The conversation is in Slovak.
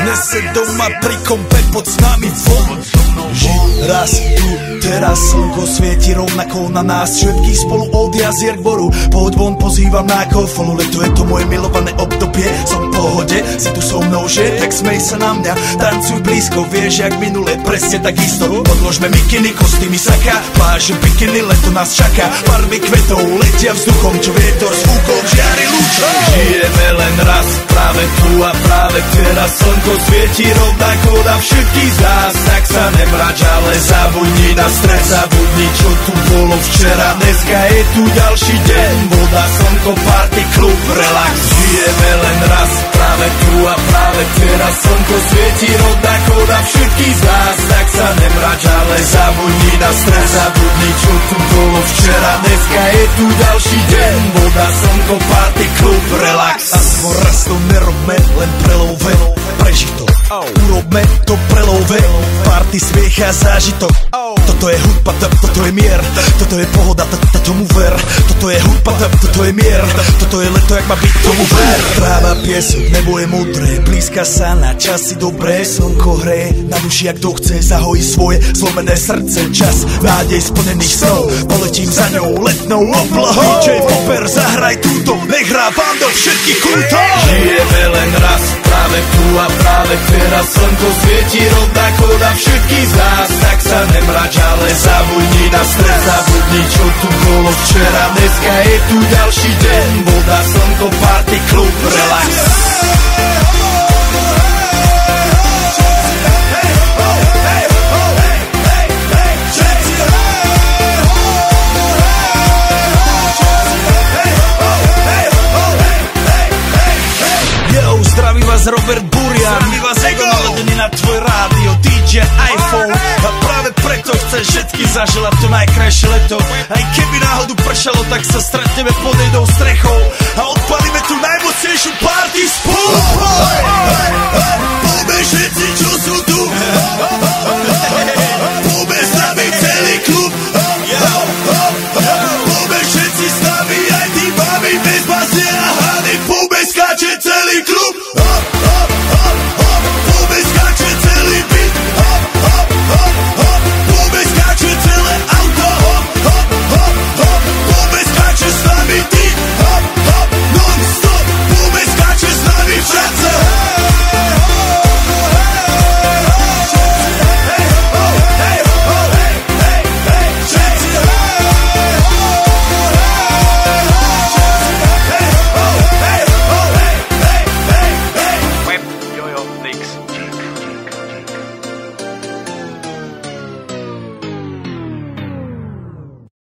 Nese doma pri kompe, poď s nami von. Raz tu, teraz slnko svieti rovnako na nás. Všetky spolu od jazier k boru. Poď von, pozývam na kofolu. Leto je to moje milované obdobie. Som v pohode, si tu so mnou, že? Tak smej sa na mňa, tancuj blízko. Vieš, jak minule, presne takisto. Podložme mikiny, kostýmy saka. Pláže, bikiny, leto nás čaká. Farby kvetov letia vzduchom, čo vietor s fúkom žiari lúčom. Žijeme len raz, práve tu a práve teraz. Slnko svieti rovnako na všetkých z nás. Tak sa nemrač, ale zabudni na stres. Zabudni, čo tu bolo včera. Dneska je tu ďalší deň. Voda, slnko, party, klub, relax. Žijeme len raz, práve tu a práve teraz. Slnko svieti rovnako na všetkých z nás. Tak sa nemrač, ale zabudni na stres. Zabudni, čo tu bolo včera. Dneska je tu ďalší deň. Voda, slnko, party, klub, relax. A skôr raz to nerobme, len prelove. Prežitok, urobme to prelove. Party, smiech a zážitok. Toto je hudba, toto je mier. Toto je pohoda, tomu ver. Toto je hudba, toto je mier. Toto je leto, jak má byť, tomu ver. Tráva, piesok, nebo je modré. Blízka sa na časy dobré. Slnko hreje na duši, jak to chce. Zahojí svoje zlomené srdce. Čas nádej splnených snov. Poletím za ňou letnou oblohou. DJ Popper, zahraj túto. Nech hrá vám do všetkých kútov. Žijeme len raz, práve tu a práve teraz. Slnko svieti rovnako na všetkých z nás. Tak sa nemrač, ale zabudni na stres. Zabudni, čo tu bolo včera. Dneska je tu ďalší deň. Voda, slnko, party, klub, relax. Zdraví vás Robert Burian. Zdraví vás Ego naladený na tvoj rádio DJ iPhone. A práve preto chceš všetky zaželať to najkrajšie leto. Aj keby náhodu pršalo, tak sa stretneme pod jednou strechou.